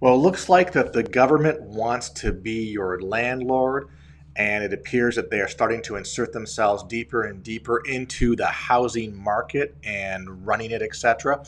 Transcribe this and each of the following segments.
Well, it looks like that the government wants to be your landlord, and it appears that they are starting to insert themselves deeper and deeper into the housing market and running it, etc.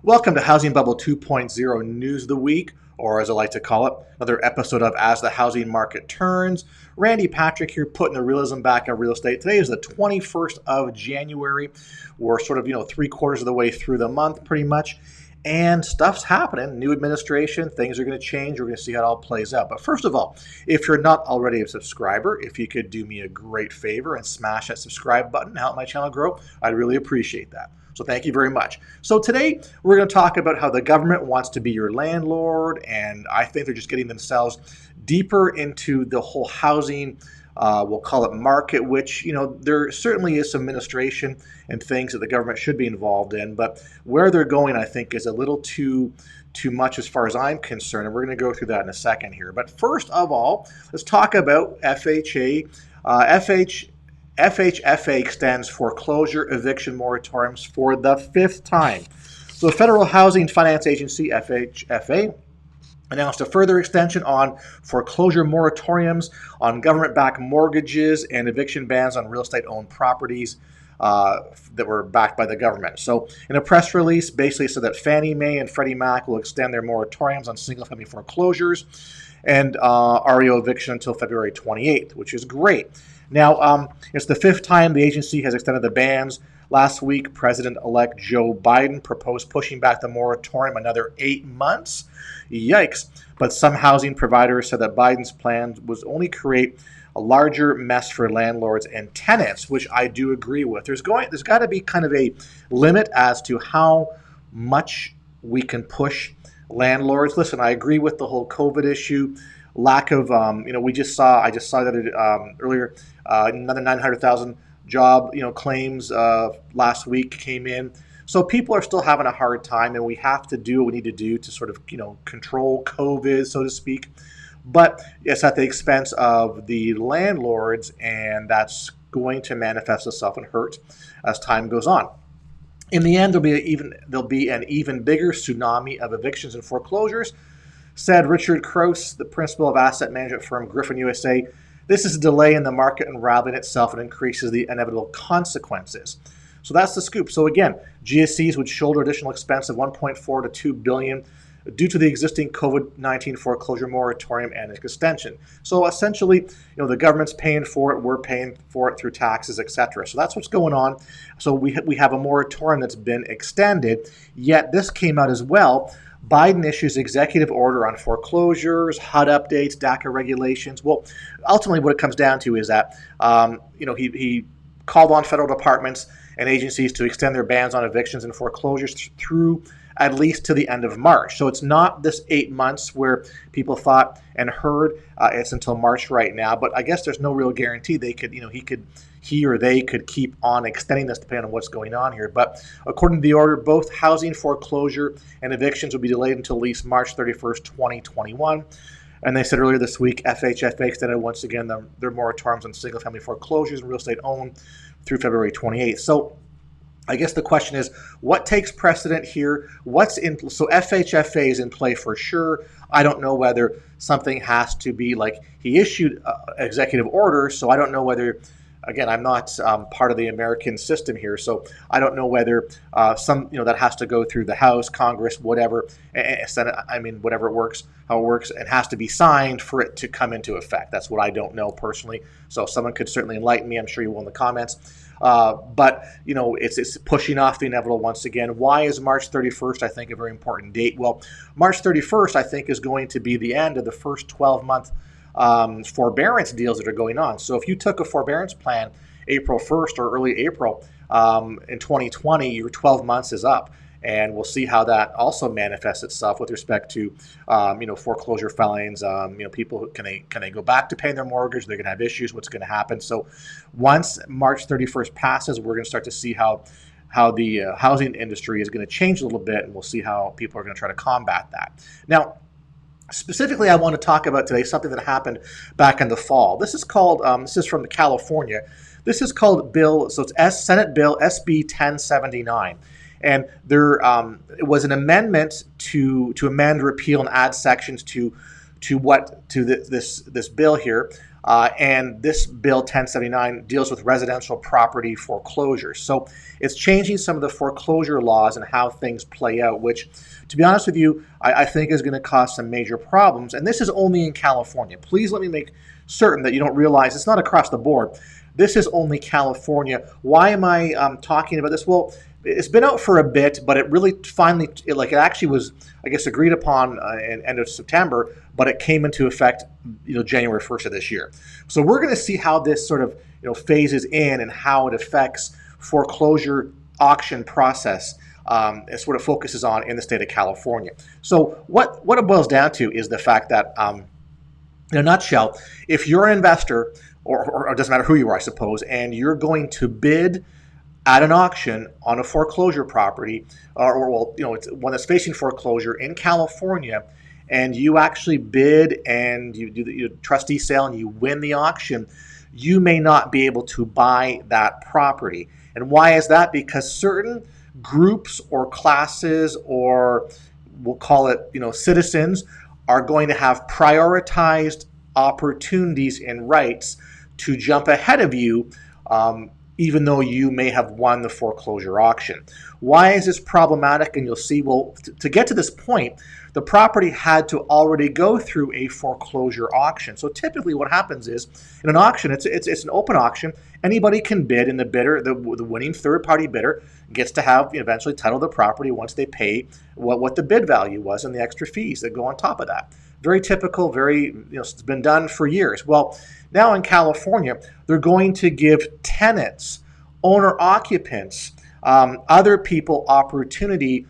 Welcome to Housing Bubble 2.0 News of the Week, or as I like to call it, another episode of As the Housing Market Turns. Randy Patrick here, putting the realism back in real estate. Today is the 21st of January. We're sort of, three quarters of the way through the month, pretty much. And stuff's happening. New administration, things are going to change. We're going to see how it all plays out. But first of all, if you're not already a subscriber, if you could do me a great favor and smash that subscribe button, help my channel grow, I'd really appreciate that. So thank you very much. So today we're going to talk about how the government wants to be your landlord, and I think they're just getting themselves deeper into the whole housing, we'll call it market, which, there certainly is some administration and things that the government should be involved in, but where they're going, I think, is a little too much as far as I'm concerned, and we're going to go through that in a second here. But first of all, let's talk about FHA. FHFA extends foreclosure eviction moratoriums for the fifth time. So the Federal Housing Finance Agency, FHFA, announced a further extension on foreclosure moratoriums on government-backed mortgages and eviction bans on real estate-owned properties that were backed by the government. So in a press release, basically said that Fannie Mae and Freddie Mac will extend their moratoriums on single-family foreclosures and REO eviction until February 28th, which is great. Now, it's the fifth time the agency has extended the bans. Last week, President-elect Joe Biden proposed pushing back the moratorium another 8 months. Yikes. But some housing providers said that Biden's plan was only create a larger mess for landlords and tenants, which I do agree with. There's got to be kind of a limit as to how much we can push landlords. Listen, I agree with the whole COVID issue. Lack of, I just saw that earlier, another 900,000 job, claims last week came in. So people are still having a hard time, and we have to do what we need to do to sort of, control COVID, so to speak. But it's at the expense of the landlords, and that's going to manifest itself and hurt as time goes on. In the end, there'll be an even bigger tsunami of evictions and foreclosures, said Richard Krause, the principal of asset management firm Griffin USA. This is a delay in the market unraveling itself and increases the inevitable consequences. So that's the scoop. So again, GSEs would shoulder additional expense of $1.4 to $2 billion due to the existing COVID-19 foreclosure moratorium and its extension. So essentially, the government's paying for it, we're paying for it through taxes, etc. So that's what's going on. So we have a moratorium that's been extended, yet this came out as well. Biden issues executive order on foreclosures, HUD updates, DACA regulations. Well, ultimately what it comes down to is that, he called on federal departments and agencies to extend their bans on evictions and foreclosures through at least to the end of March. So it's not this 8 months where people thought and heard. It's until March right now. But I guess there's no real guarantee they could, he or they could keep on extending this depending on what's going on here. But according to the order, both housing foreclosure and evictions will be delayed until at least March 31st, 2021. And they said earlier this week, FHFA extended once again their moratoriums on single-family foreclosures and real estate owned through February 28th. So I guess the question is, what takes precedent here? So FHFA is in play for sure. I don't know whether something has to be like he issued executive order, so I don't know whether, again, I'm not part of the American system here, so I don't know whether that has to go through the House, Congress, whatever, Senate, whatever it works, how it works, it has to be signed for it to come into effect. That's what I don't know personally. So someone could certainly enlighten me. I'm sure you will in the comments. But it's pushing off the inevitable once again. Why is March 31st, I think, a very important date? Well, March 31st, I think, is going to be the end of the first 12-month forbearance deals that are going on. So if you took a forbearance plan April 1st or early April in 2020, your 12 months is up. And we'll see how that also manifests itself with respect to, foreclosure filings. People can they go back to paying their mortgage? They're going to have issues. What's going to happen? So, once March 31st passes, we're going to start to see how the housing industry is going to change a little bit, and we'll see how people are going to try to combat that. Now, specifically, I want to talk about today something that happened back in the fall. This is called. This is from California. This is called Bill. So it's Senate Bill SB 1079. And there it was an amendment to amend, repeal, and add sections to this bill here. And this bill 1079 deals with residential property foreclosures. So it's changing some of the foreclosure laws and how things play out, which, to be honest with you, I think is going to cause some major problems. And this is only in California. Please let me make certain that you don't realize it's not across the board. This is only California. Why am I talking about this? Well, it's been out for a bit, but it really finally, it actually was, I guess, agreed upon in end of September, but it came into effect, January 1st of this year. So we're going to see how this sort of, phases in and how it affects foreclosure auction process. It's what it focuses on in the state of California. So what it boils down to is the fact that, in a nutshell, if you're an investor, or it doesn't matter who you are, I suppose, and you're going to bid at an auction on a foreclosure property, it's one that's facing foreclosure in California, and you actually bid and you do the trustee sale and you win the auction, you may not be able to buy that property. And why is that? Because certain groups or classes, or we'll call it, citizens, are going to have prioritized opportunities and rights to jump ahead of you, even though you may have won the foreclosure auction. Why is this problematic? And you'll see, well, to get to this point, the property had to already go through a foreclosure auction. So typically what happens is, in an auction, it's an open auction. Anybody can bid, and the winning third-party bidder gets to have eventually title the property once they pay what the bid value was and the extra fees that go on top of that. Very typical, it's been done for years. Well, now in California, they're going to give tenants, owner-occupants, other people opportunity,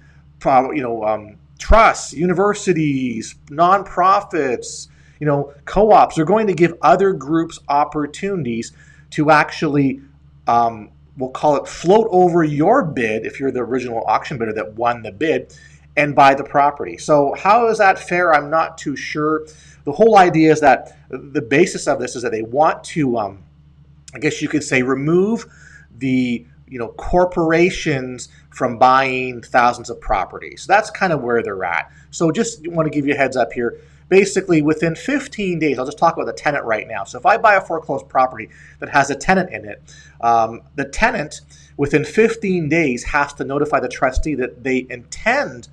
trusts, universities, nonprofits, co-ops. They're going to give other groups opportunities to actually, we'll call it, float over your bid if you're the original auction bidder that won the bid, and buy the property. So how is that fair? I'm not too sure. The whole idea is that the basis of this is that they want to, I guess you could say, remove the corporations from buying thousands of properties. That's kind of where they're at. So just want to give you a heads up here. Basically, within 15 days, I'll just talk about the tenant right now. So if I buy a foreclosed property that has a tenant in it, the tenant within 15 days has to notify the trustee that they intend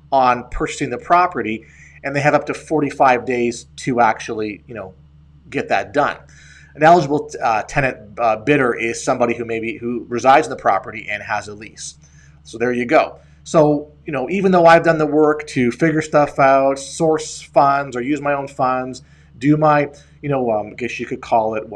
on purchasing the property, and they have up to 45 days to actually, get that done. An eligible tenant bidder is somebody who resides in the property and has a lease. So there you go. So, even though I've done the work to figure stuff out, source funds or use my own funds, do my, I guess you could call it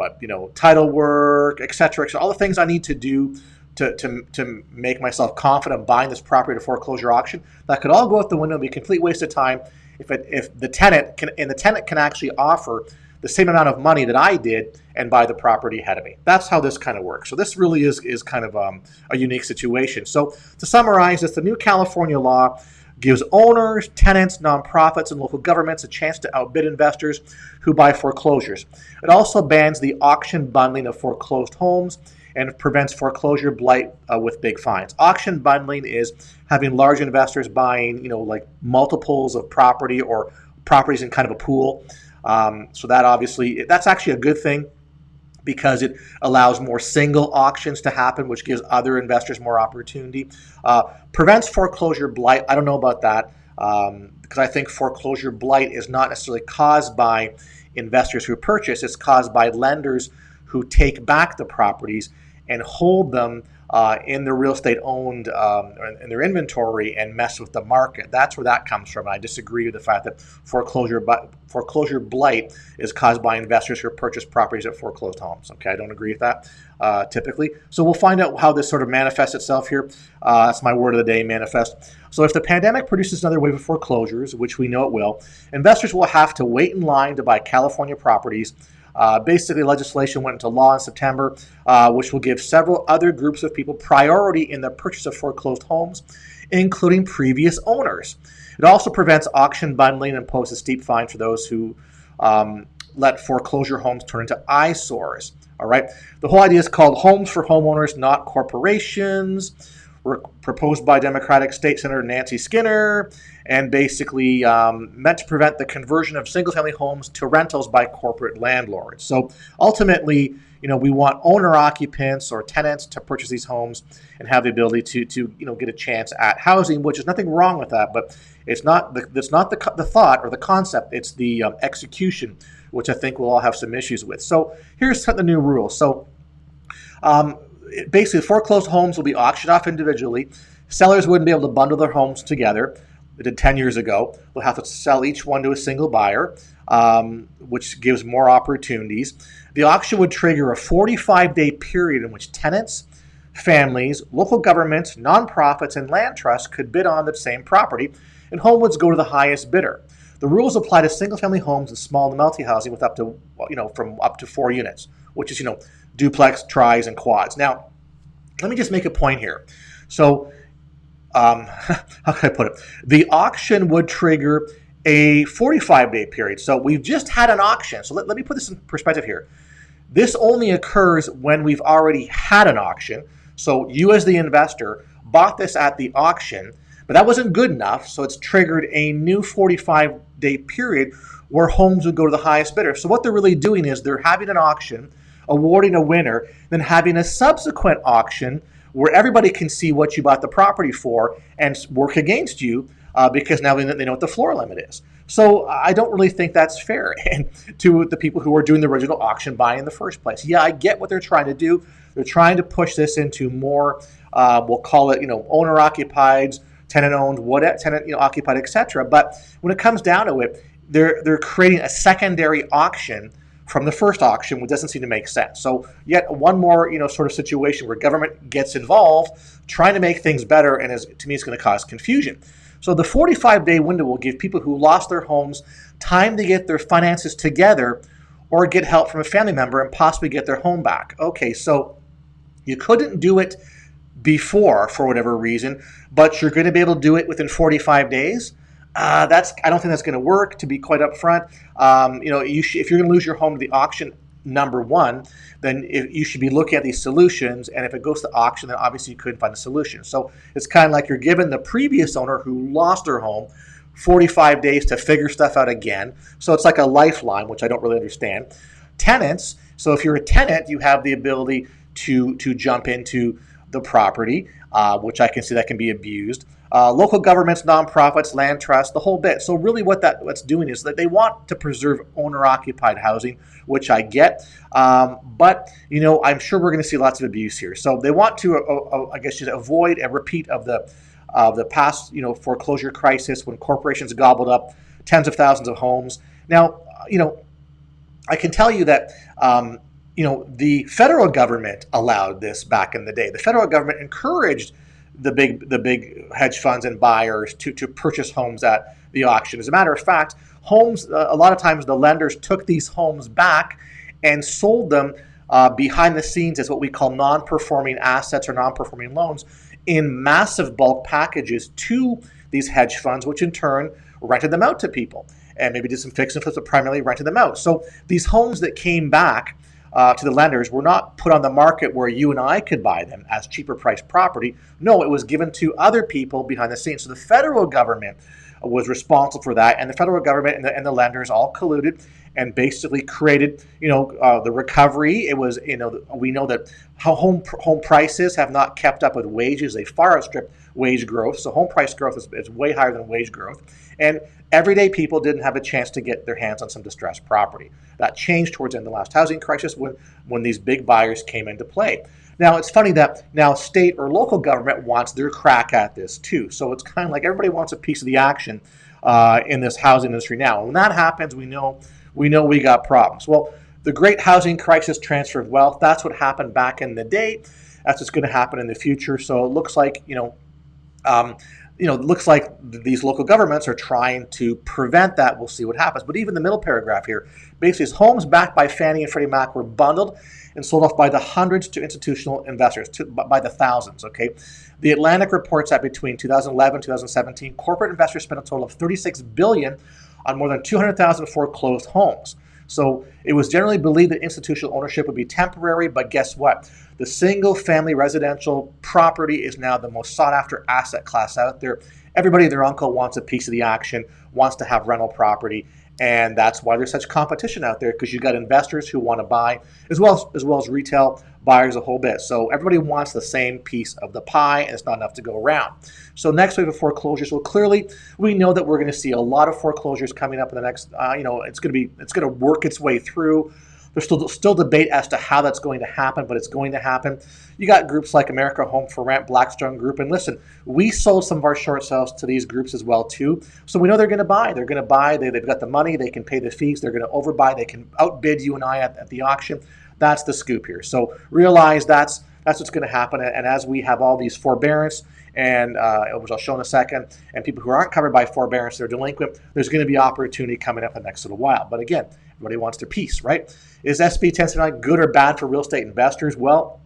title work, et cetera, all the things I need to do to make myself confident buying this property at a foreclosure auction, that could all go out the window and be a complete waste of time if the tenant can actually offer the same amount of money that I did and buy the property ahead of me. That's how this kind of works. So this really is kind of a unique situation. So to summarize this, the new California law gives owners, tenants, nonprofits, and local governments a chance to outbid investors who buy foreclosures. It also bans the auction bundling of foreclosed homes and prevents foreclosure blight with big fines. Auction bundling is having large investors buying, like multiples of property or properties in kind of a pool. So that's actually a good thing because it allows more single auctions to happen, which gives other investors more opportunity. Prevents foreclosure blight. I don't know about that because I think foreclosure blight is not necessarily caused by investors who purchase. It's caused by lenders who take back the properties and hold them in their real estate owned in their inventory and mess with the market. That's where that comes from. I disagree with the fact that foreclosure blight is caused by investors who purchase properties at foreclosed homes. Okay, I don't agree with that typically. So we'll find out how this sort of manifests itself here. That's my word of the day, manifest. So if the pandemic produces another wave of foreclosures, which we know it will, investors will have to wait in line to buy California properties. Basically, legislation went into law in September, which will give several other groups of people priority in the purchase of foreclosed homes, including previous owners. It also prevents auction bundling and imposes steep fines for those who let foreclosure homes turn into eyesores. All right. The whole idea is called homes for homeowners, not corporations. were proposed by Democratic State Senator Nancy Skinner, and basically meant to prevent the conversion of single-family homes to rentals by corporate landlords. So ultimately, we want owner occupants or tenants to purchase these homes and have the ability to get a chance at housing, which is nothing wrong with that, but it's not the thought or the concept. It's the execution, which I think we'll all have some issues with. So here's the new rules. So basically, foreclosed homes will be auctioned off individually. Sellers wouldn't be able to bundle their homes together. They did 10 years ago. They'll have to sell each one to a single buyer, which gives more opportunities. The auction would trigger a 45-day period in which tenants, families, local governments, nonprofits, and land trusts could bid on the same property, and home would go to the highest bidder. The rules apply to single-family homes and small and multi-housing with up to, from up to 4 units, which is, duplex, tris, and quads. Now, let me just make a point here. So, how can I put it? The auction would trigger a 45-day period. So we've just had an auction. So let me put this in perspective here. This only occurs when we've already had an auction. So you as the investor bought this at the auction, but that wasn't good enough. So it's triggered a new 45-day period where homes would go to the highest bidder. So what they're really doing is they're having an auction, awarding a winner, then having a subsequent auction where everybody can see what you bought the property for and work against you because now they know what the floor limit is. So I don't really think that's fair and to the people who are doing the original auction buying in the first place. Yeah, I get what they're trying to do. They're trying to push this into more, we'll call it, owner-occupied, tenant-owned, tenant-occupied, etc. But when it comes down to it, they're creating a secondary auction from the first auction, which doesn't seem to make sense. So yet one more, sort of situation where government gets involved, trying to make things better, and to me, it's going to cause confusion. So the 45-day window will give people who lost their homes time to get their finances together or get help from a family member and possibly get their home back. Okay, so you couldn't do it before for whatever reason, but you're going to be able to do it within 45 days. I don't think that's going to work, to be quite upfront. If you're going to lose your home to the auction, number one, then you should be looking at these solutions. And if it goes to auction, then obviously you couldn't find a solution. So it's kind of like you're giving the previous owner who lost their home 45 days to figure stuff out again. So it's like a lifeline, which I don't really understand. Tenants. So if you're a tenant, you have the ability to jump into the property, which I can see that can be abused. Local governments, nonprofits, land trusts, the whole bit. So really what's doing is that they want to preserve owner-occupied housing, which I get. But, I'm sure we're going to see lots of abuse here. So they want to, avoid a repeat of the past, foreclosure crisis when corporations gobbled up tens of thousands of homes. Now, I can tell you that, the federal government allowed this back in the day. The federal government encouraged the big hedge funds and buyers to purchase homes at the auction. As a matter of fact, homes, a lot of times the lenders took these homes back and sold them behind the scenes as what we call non-performing assets or non-performing loans in massive bulk packages to these hedge funds, which in turn rented them out to people and maybe did some fix and flips, but primarily rented them out. So these homes that came back to the lenders were not put on the market where you and I could buy them as cheaper priced property. No, it was given to other people behind the scenes. So the federal government was responsible for that, and the federal government and the lenders all colluded and basically created, the recovery. It was, we know that how home prices have not kept up with wages. They far outstrip wage growth. So home price growth is way higher than wage growth. And everyday people didn't have a chance to get their hands on some distressed property. That changed towards the end of the last housing crisis when these big buyers came into play. Now, it's funny that now state or local government wants their crack at this too. So it's kind of like everybody wants a piece of the action in this housing industry now. And when that happens, we know we got problems. Well, the great housing crisis transfer of wealth, that's what happened back in the day. That's what's going to happen in the future. So it looks like, it looks like these local governments are trying to prevent that. We'll see what happens. But even the middle paragraph here basically is homes backed by Fannie and Freddie Mac were bundled and sold off by the hundreds to institutional investors, by the thousands, okay? The Atlantic reports that between 2011 and 2017, corporate investors spent a total of $36 billion on more than 200,000 foreclosed homes. So it was generally believed that institutional ownership would be temporary, but guess what? The single family residential property is now the most sought after asset class out there. Everybody and their uncle wants a piece of the action, wants to have rental property. And that's why there's such competition out there, because you've got investors who want to buy as well as retail buyers a whole bit. So everybody wants the same piece of the pie, and it's not enough to go around. So next wave of foreclosures. Well, clearly we know that we're going to see a lot of foreclosures coming up in the next. It's going to work its way through. There's still debate as to how that's going to happen, but it's going to happen. You got groups like America Home for Rent, Blackstone Group, and listen, we sold some of our short sales to these groups as well too. So we know they're going to buy. They're going to buy. They've got the money. They can pay the fees. They're going to overbuy. They can outbid you and I at the auction. That's the scoop here. So realize that's what's going to happen. And as we have all these forbearance, and which I'll show in a second, and people who aren't covered by forbearance, they're delinquent, there's going to be opportunity coming up in the next little while. But again, everybody wants their piece, right? Is SB 1079 good or bad for real estate investors? Well,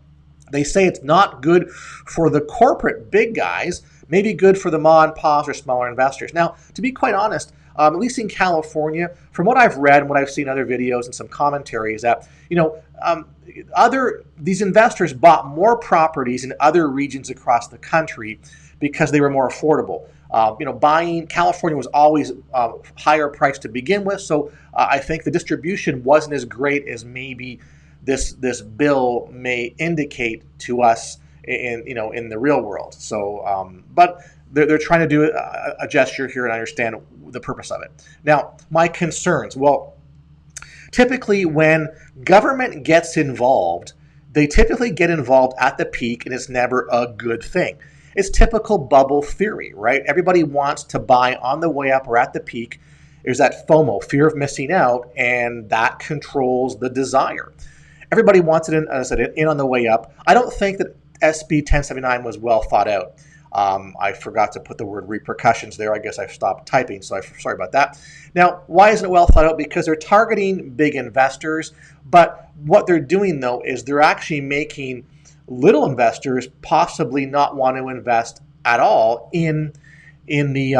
they say it's not good for the corporate big guys, maybe good for the ma and pa's or smaller investors. Now, to be quite honest, at least in California, from what I've read and what I've seen in other videos and some commentary, is that these investors bought more properties in other regions across the country because they were more affordable. Buying California was always higher priced to begin with, so I think the distribution wasn't as great as maybe this bill may indicate to us in the real world. So, but they're trying to do a gesture here, and I understand the purpose of it. Now, my concerns. Well, typically when government gets involved, they typically get involved at the peak, and it's never a good thing. It's typical bubble theory, right? Everybody wants to buy on the way up or at the peak. There's that FOMO, fear of missing out, and that controls the desire. Everybody wants it in on the way up. I don't think that SB 1079 was well thought out. I forgot to put the word repercussions there. I guess I stopped typing, so I'm sorry about that. Now, why isn't it well thought out? Because they're targeting big investors, but what they're doing, though, is they're actually making little investors possibly not want to invest at all in the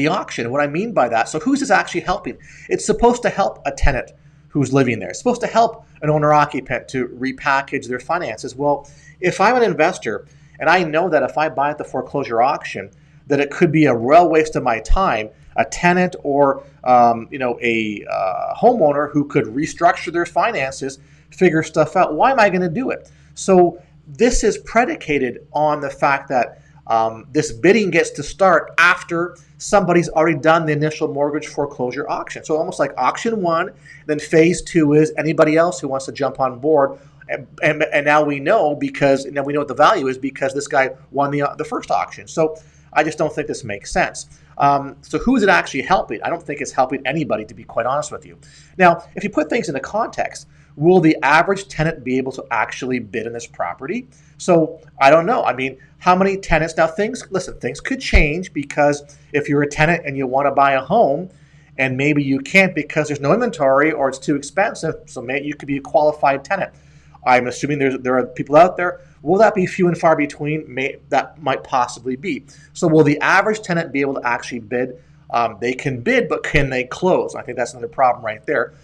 auction. What I mean by that, so who's this actually helping? It's supposed to help a tenant who's living there. It's supposed to help an owner-occupant to repackage their finances. Well, if I'm an investor and I know that if I buy at the foreclosure auction, that it could be a real waste of my time, a tenant or a homeowner who could restructure their finances, figure stuff out, why am I going to do it? So this is predicated on the fact that this bidding gets to start after somebody's already done the initial mortgage foreclosure auction. So almost like auction one, then phase two is anybody else who wants to jump on board. And now we know what the value is because this guy won the first auction. So I just don't think this makes sense. So who is it actually helping? I don't think it's helping anybody, to be quite honest with you. Now, if you put things into context, will the average tenant be able to actually bid on this property? So I don't know. I mean, how many tenants? Now things could change, because if you're a tenant and you want to buy a home and maybe you can't because there's no inventory or it's too expensive, so maybe you could be a qualified tenant. I'm assuming there are people out there. Will that be few and far between? That might possibly be. So will the average tenant be able to actually bid? They can bid, but can they close? I think that's another problem right there.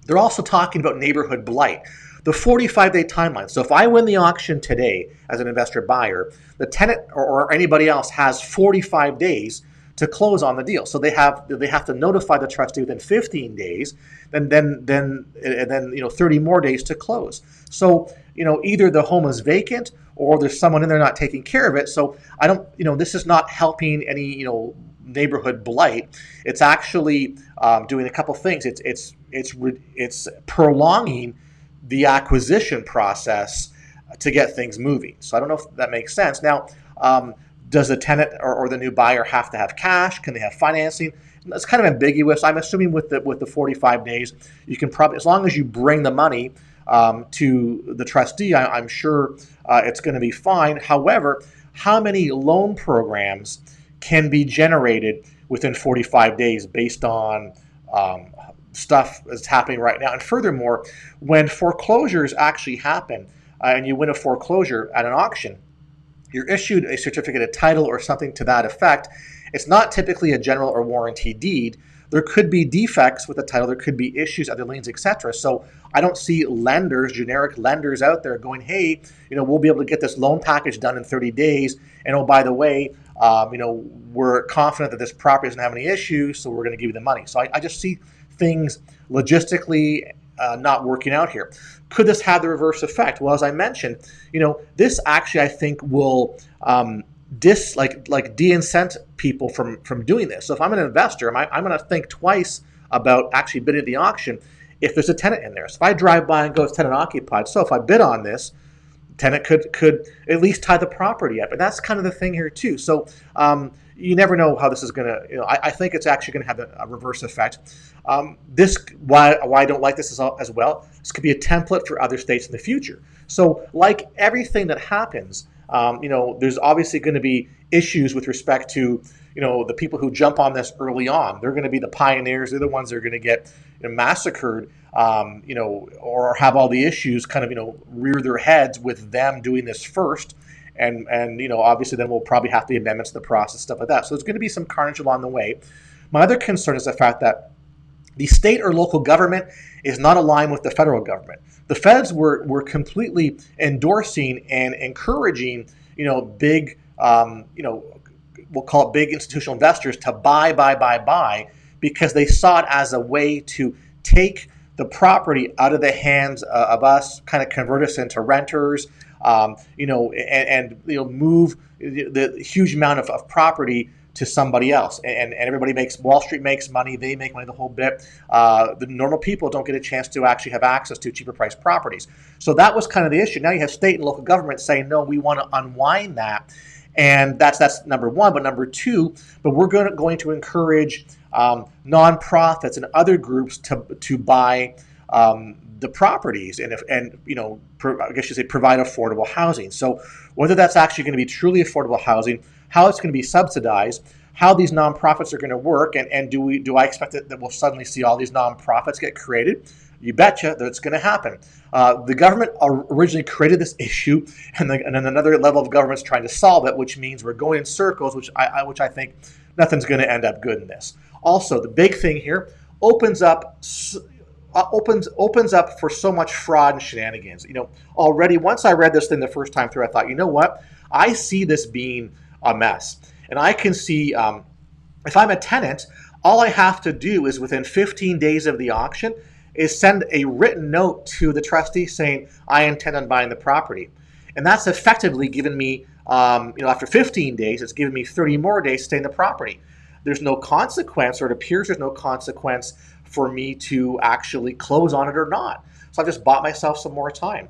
They're also talking about neighborhood blight, the 45-day timeline. So if I win the auction today as an investor buyer, the tenant or anybody else has 45 days to close on the deal. So they have to notify the trustee within 15 days, and then 30 more days to close. So either the home is vacant or there's someone in there not taking care of it. So I don't this is not helping any neighborhood blight. It's actually doing a couple things. It's prolonging the acquisition process to get things moving. So I don't know if that makes sense. Now, does the tenant or the new buyer have to have cash? Can they have financing? It's kind of ambiguous. I'm assuming with the 45 days, you can probably, as long as you bring the money to the trustee, I'm sure it's going to be fine. However, how many loan programs can be generated within 45 days based on stuff that's happening right now? And furthermore, when foreclosures actually happen and you win a foreclosure at an auction, you're issued a certificate of title or something to that effect. It's not typically a general or warranty deed, there could be defects with the title, there could be issues, other liens, etc. So I don't see lenders, generic lenders out there going, hey, we'll be able to get this loan package done in 30 days. And oh, by the way, we're confident that this property doesn't have any issues, so we're going to give you the money. So I just see things logistically not working out here. Could this have the reverse effect? Well, as I mentioned, this actually I think will de-incent people from doing this. So if I'm an investor, I'm going to think twice about actually bidding at the auction if there's a tenant in there. So if I drive by and go, it's tenant occupied. So if I bid on this, tenant could at least tie the property up. And that's kind of the thing here too. So you never know how this is going to, I think it's actually going to have a reverse effect. Why I don't like this as well, this could be a template for other states in the future. So like everything that happens, there's obviously going to be issues with respect to, the people who jump on this early on. They're going to be the pioneers. They're the ones that are going to get massacred, or have all the issues kind of, rear their heads with them doing this first. And obviously then we'll probably have the amendments to the process, stuff like that. So there's going to be some carnage along the way. My other concern is the fact that the state or local government is not aligned with the federal government. The feds were completely endorsing and encouraging, big, we'll call it big institutional investors to buy, because they saw it as a way to take the property out of the hands of us, kind of convert us into renters, and move the huge amount of property to somebody else, and everybody Wall Street makes money, they make money the whole bit. The normal people don't get a chance to actually have access to cheaper priced properties. So that was kind of the issue. Now you have state and local governments saying, no, we want to unwind that. And that's number one. But number two, we're going to encourage nonprofits and other groups to buy the properties and I guess you say provide affordable housing. So whether that's actually going to be truly affordable housing, how it's going to be subsidized, how these nonprofits are going to work, and do I expect that we'll suddenly see all these nonprofits get created? You betcha that it's going to happen. The government originally created this issue, and then another level of government's trying to solve it, which means we're going in circles, which I think nothing's going to end up good in this. Also, the big thing here opens up for so much fraud and shenanigans. Already once I read this thing the first time through, I thought, you know what? I see this being a mess, and I can see if I'm a tenant, all I have to do is within 15 days of the auction is send a written note to the trustee saying I intend on buying the property, and that's effectively given me, after 15 days, it's given me 30 more days to stay in the property. There's no consequence, or it appears there's no consequence for me to actually close on it or not. So I've just bought myself some more time.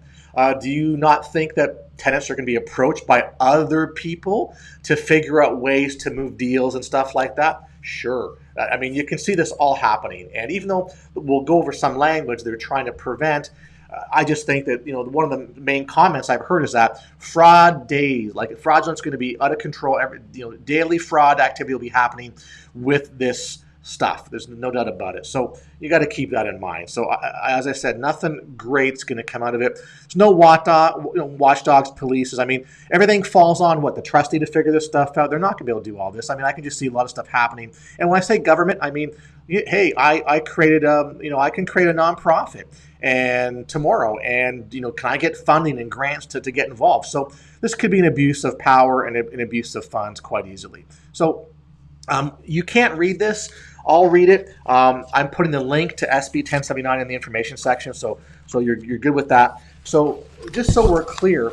Do you not think that tenants are going to be approached by other people to figure out ways to move deals and stuff like that? Sure. I mean, you can see this all happening. And even though we'll go over some language they're trying to prevent, I just think that, one of the main comments I've heard is that fraud days, like fraudulence, going to be out of control. Daily fraud activity will be happening with this stuff. There's no doubt about it. So you got to keep that in mind. So as I said, nothing great's going to come out of it. There's no watchdogs, police. I mean, everything falls on the trustee to figure this stuff out. They're not going to be able to do all this. I mean, I can just see a lot of stuff happening. And when I say government, I mean, hey, I created I can create a nonprofit and tomorrow, and can I get funding and grants to get involved? So this could be an abuse of power and an abuse of funds quite easily. So you can't read this. I'll read it. I'm putting the link to SB 1079 in the information section, so you're good with that. So just so we're clear,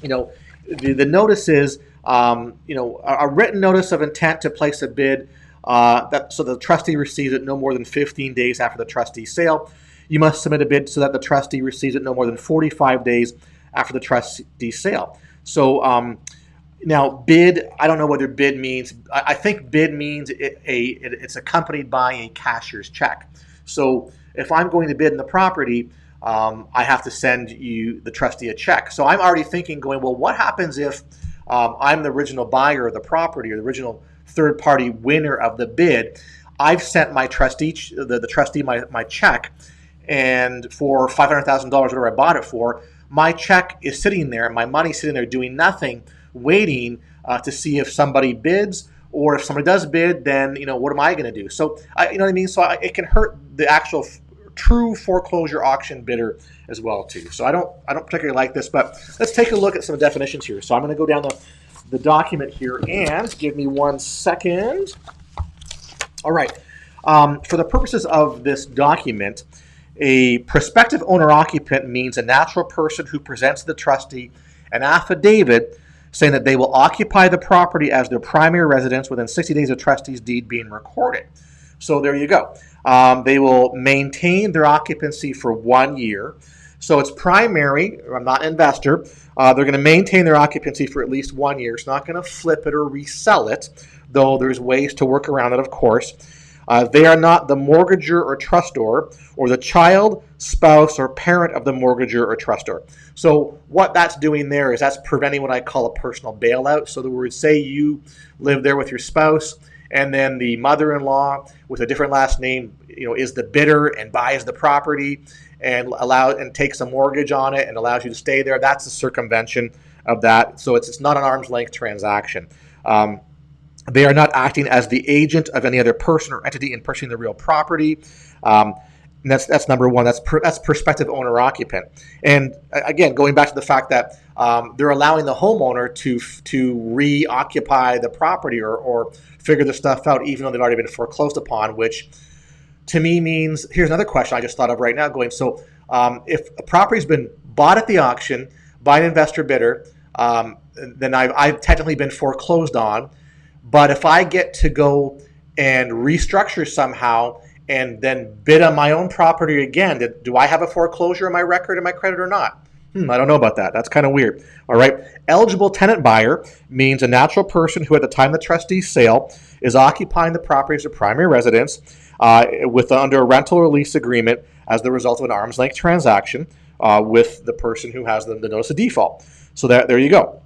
the notice is a written notice of intent to place a bid, so the trustee receives it no more than 15 days after the trustee's sale. You must submit a bid so that the trustee receives it no more than 45 days after the trustee's sale. So now, bid, I don't know whether bid means, I think bid means it's accompanied by a cashier's check. So if I'm going to bid in the property, I have to send the trustee a check. So I'm already thinking well, what happens if I'm the original buyer of the property or the original third-party winner of the bid? I've sent my trustee, the trustee my check, and for $500,000, whatever I bought it for, my check is sitting there, my money's sitting there doing nothing, waiting to see if somebody bids or if somebody does bid, then what am I going to do? So you know what I mean. So it can hurt the actual true foreclosure auction bidder as well too. So I don't particularly like this, but let's take a look at some definitions here. So I'm going to go down the document here, and give me 1 second. All right. For the purposes of this document, a prospective owner-occupant means a natural person who presents to the trustee an affidavit saying that they will occupy the property as their primary residence within 60 days of trustee's deed being recorded. So there you go. They will maintain their occupancy for 1 year. So it's primary. I'm not an investor. They're going to maintain their occupancy for at least 1 year. It's not going to flip it or resell it, though there's ways to work around it, of course. They are not the mortgager or trustor, or the child, spouse, or parent of the mortgager or trustor. So what that's doing there is that's preventing what I call a personal bailout. So the word, say you live there with your spouse, and then the mother-in-law with a different last name, is the bidder and buys the property and takes a mortgage on it and allows you to stay there. That's the circumvention of that. So it's not an arm's length transaction. They are not acting as the agent of any other person or entity in purchasing the real property. And that's number one. That's prospective owner-occupant. And again, going back to the fact that they're allowing the homeowner to reoccupy the property or figure the stuff out, even though they've already been foreclosed upon, which to me means, here's another question I just thought of right now, if a property's been bought at the auction by an investor bidder, then I've technically been foreclosed on. But if I get to go and restructure somehow and then bid on my own property again, do I have a foreclosure in my record, in my credit, or not? I don't know about that. That's kind of weird. All right. Eligible tenant buyer means a natural person who at the time of the trustee's sale is occupying the property as their primary residence under a rental or lease agreement as the result of an arm's length transaction with the person who has the notice of default. So there you go.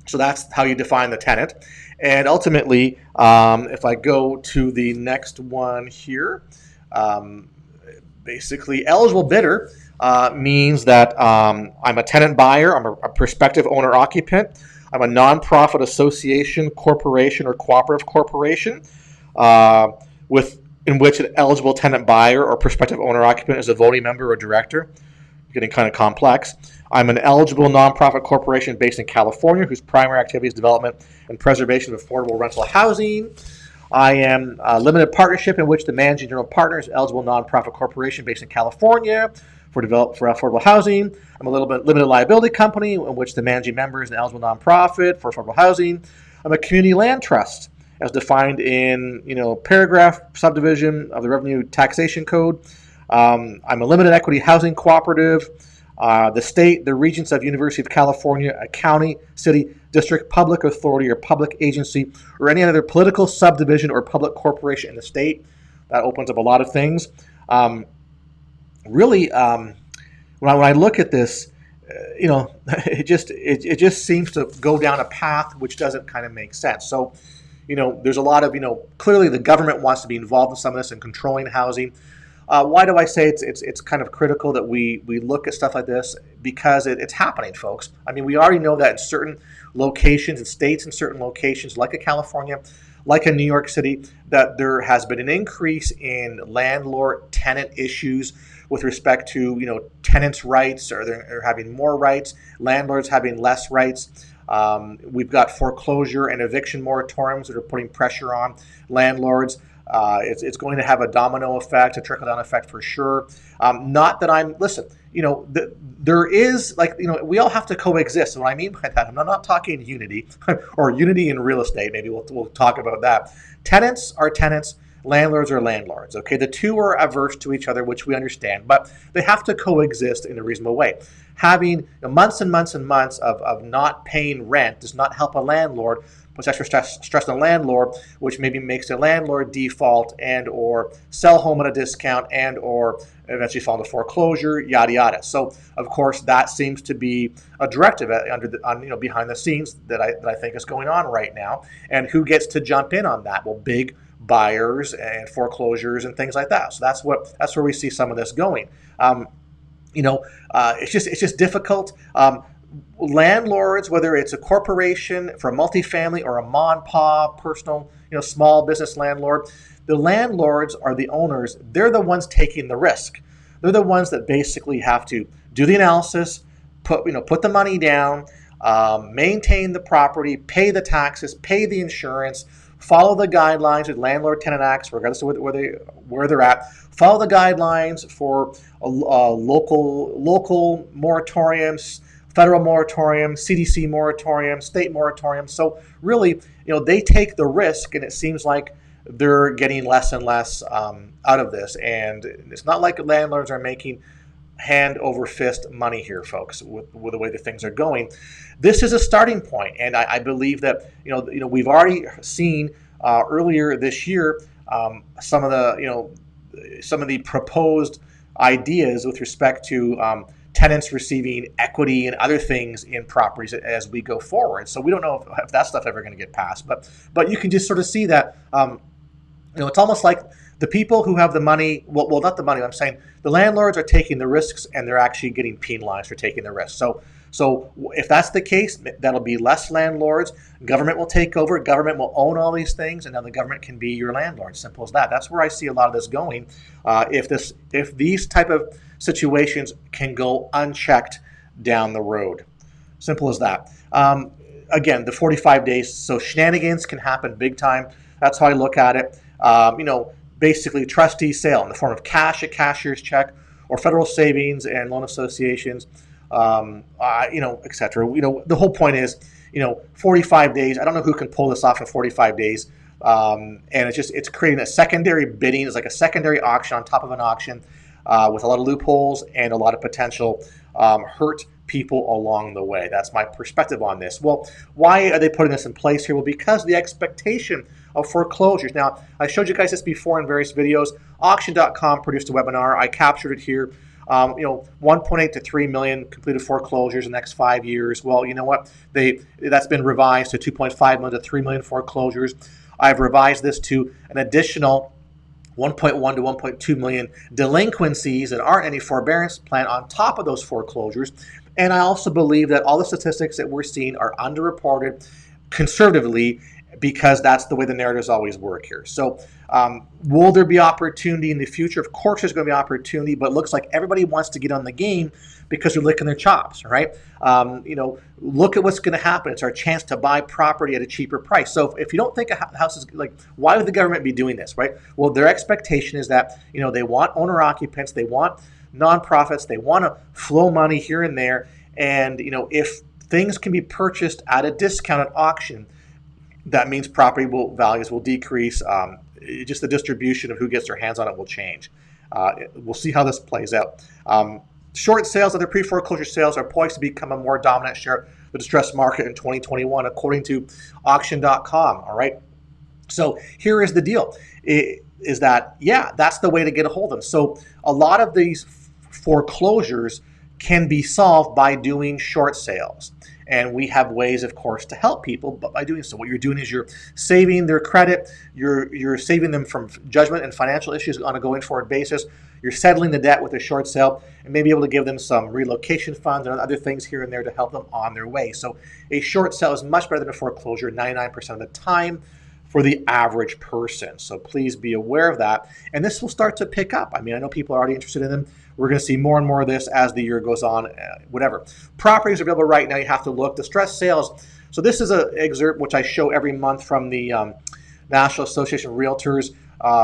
So that's how you define the tenant. And ultimately, if I go to the next one here, basically eligible bidder means that I'm a tenant buyer, I'm a prospective owner-occupant, I'm a nonprofit association, corporation, or cooperative corporation in which an eligible tenant buyer or prospective owner-occupant is a voting member or director. Getting kind of complex. I'm an eligible nonprofit corporation based in California whose primary activity is development and preservation of affordable rental housing. I am a limited partnership in which the managing general partner is an eligible nonprofit corporation based in California for affordable housing. I'm a limited liability company in which the managing member is an eligible nonprofit for affordable housing. I'm a community land trust as defined in paragraph subdivision of the Revenue Taxation Code. I'm a limited equity housing cooperative. The state, the Regents of University of California, a county, city, district, public authority, or public agency, or any other political subdivision or public corporation in the state. That opens up a lot of things. When I look at this, it just seems to go down a path which doesn't kind of make sense. So, there's a lot of, clearly the government wants to be involved in some of this and controlling housing. Why do I say it's kind of critical that we look at stuff like this? Because it's happening, folks. I mean, we already know that in certain locations, in states, in certain locations, like in California, like in New York City, that there has been an increase in landlord-tenant issues with respect to tenants' rights, or they're having more rights, landlords having less rights. We've got foreclosure and eviction moratoriums that are putting pressure on landlords. It's going to have a domino effect, a trickle-down effect for sure. Not that there is we all have to coexist. And what I mean by that, I'm not talking unity or unity in real estate. Maybe we'll talk about that. Tenants are tenants. Landlords are landlords. Okay, the two are averse to each other, which we understand, but they have to coexist in a reasonable way. Having months and months and months of not paying rent does not help a landlord, puts extra stress on the landlord, which maybe makes the landlord default and or sell home at a discount and or eventually fall into foreclosure, yada yada. So of course that seems to be a directive behind the scenes that I think is going on right now. And who gets to jump in on that? Well, big buyers and foreclosures and things like that. So that's where we see some of this going. It's just difficult. landlords, whether it's a corporation for a multifamily or a mom and pop personal, small business landlord, the landlords are the owners. They're the ones taking the risk. They're the ones that basically have to do the analysis, put the money down, maintain the property, pay the taxes, pay the insurance, follow the guidelines with landlord tenant acts, regardless of where they're at. Follow the guidelines for local moratoriums, federal moratorium, CDC moratorium, state moratorium. So really, they take the risk, and it seems like they're getting less and less out of this. And it's not like landlords are making hand over fist money here, folks, with the way the things are going. This is a starting point, and I believe that we've already seen earlier this year some of the proposed ideas with respect to tenants receiving equity and other things in properties as we go forward. So we don't know if that stuff ever going to get passed, but you can just sort of see that it's almost like the people who have the money, well, not the money, I'm saying the landlords are taking the risks and they're actually getting penalized for taking the risks. So if that's the case, that'll be less landlords. Government will take over. Government will own all these things, and then the government can be your landlord. Simple as that. That's where I see a lot of this going. If these type of situations can go unchecked down the road. Simple as that. Again, the 45 days. So shenanigans can happen big time. That's how I look at it. Basically, trustee sale in the form of cash, a cashier's check, or federal savings and loan associations. etc. The whole point is, 45 days. I don't know who can pull this off in 45 days. And it's creating a secondary bidding. It's like a secondary auction on top of an auction with a lot of loopholes and a lot of potential hurt people along the way. That's my perspective on this. Well, why are they putting this in place here? Well, because of the expectation of foreclosures. Now, I showed you guys this before in various videos. Auction.com produced a webinar. I captured it here. 1.8 to 3 million completed foreclosures in the next 5 years. Well, you know what? That's been revised to 2.5 million to 3 million foreclosures. I've revised this to an additional 1.1 to 1.2 million delinquencies that aren't any forbearance plan on top of those foreclosures. And I also believe that all the statistics that we're seeing are underreported conservatively, because that's the way the narratives always work here. So will there be opportunity in the future? Of course there's going to be opportunity, but it looks like everybody wants to get on the game because they're licking their chops, right? Look at what's going to happen. It's our chance to buy property at a cheaper price. So if you don't think a house is like, why would the government be doing this, right? Well, their expectation is that, they want owner occupants, they want nonprofits, they want to flow money here and there. And, if things can be purchased at a discount at auction, that means property values will decrease. Just the distribution of who gets their hands on it will change. We'll see how this plays out. Short sales, other pre-foreclosure sales, are poised to become a more dominant share of the distressed market in 2021, according to auction.com. All right. So here is the deal: is that that's the way to get a hold of them. So a lot of these foreclosures can be solved by doing short sales. And we have ways, of course, to help people, but by doing so, what you're doing is you're saving their credit, you're saving them from judgment and financial issues on a going forward basis. You're settling the debt with a short sale, and maybe able to give them some relocation funds and other things here and there to help them on their way. So a short sale is much better than a foreclosure 99% of the time for the average person. So please be aware of that. And this will start to pick up. I know people are already interested in them. We're going to see more and more of this as the year goes on, whatever. Properties are available right now. You have to look. Distressed sales. So this is an excerpt which I show every month from the National Association of Realtors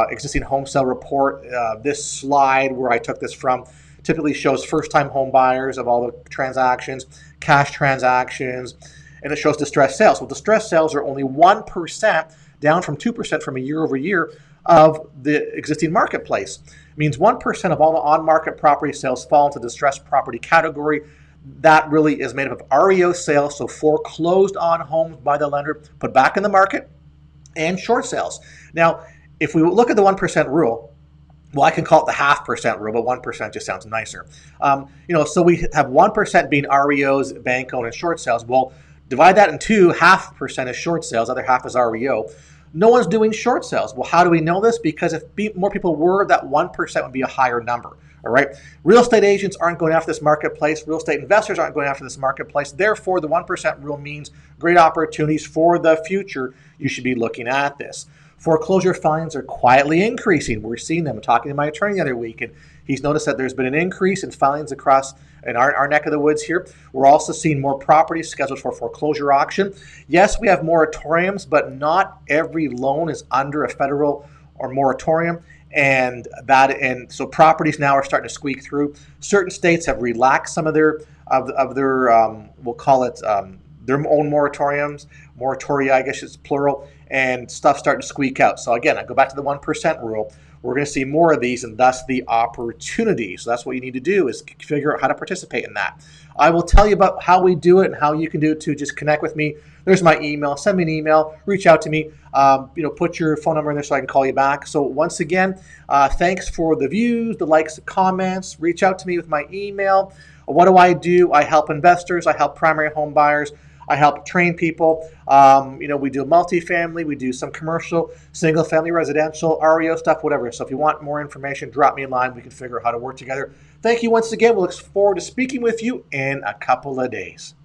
existing home sale report. This slide where I took this from typically shows first-time home buyers of all the transactions, cash transactions, and it shows distressed sales. Well, distressed sales are only 1%, down from 2% from a year over year of the existing marketplace. It means 1% of all the on-market property sales fall into distressed property category. That really is made up of REO sales, so foreclosed on homes by the lender, put back in the market, and short sales. Now, if we look at the 1% rule, well, I can call it the 0.5% rule, but 1% just sounds nicer. So we have 1% being REOs, bank-owned, and short sales. Well, divide that in two. 0.5% is short sales, other half is REO. No one's doing short sales. Well, how do we know this? Because if more people were, that 1% would be a higher number. All right. Real estate agents aren't going after this marketplace. Real estate investors aren't going after this marketplace. Therefore, the 1% rule means great opportunities for the future. You should be looking at this. Foreclosure filings are quietly increasing. We're seeing them. I'm talking to my attorney the other week, and he's noticed that there's been an increase in filings across in our neck of the woods here. We're also seeing more properties scheduled for foreclosure auction. Yes, we have moratoriums, but not every loan is under a federal or moratorium. And so properties now are starting to squeak through. Certain states have relaxed some of their we'll call it their own moratoriums, moratoria, I guess it's plural, and stuff starting to squeak out. So again, I go back to the 1% rule. We're going to see more of these, and thus the opportunity. So that's what you need to do, is figure out how to participate in that. I will tell you about how we do it and how you can do it too. Just connect with me. There's my email. Send me an email. Reach out to me. Put your phone number in there so I can call you back. So once again, thanks for the views, the likes, the comments. Reach out to me with my email. What do? I help investors. I help primary home buyers. I help train people. We do multifamily, we do some commercial, single family, residential, REO stuff, whatever. So if you want more information, drop me a line. We can figure out how to work together. Thank you once again. We'll look forward to speaking with you in a couple of days.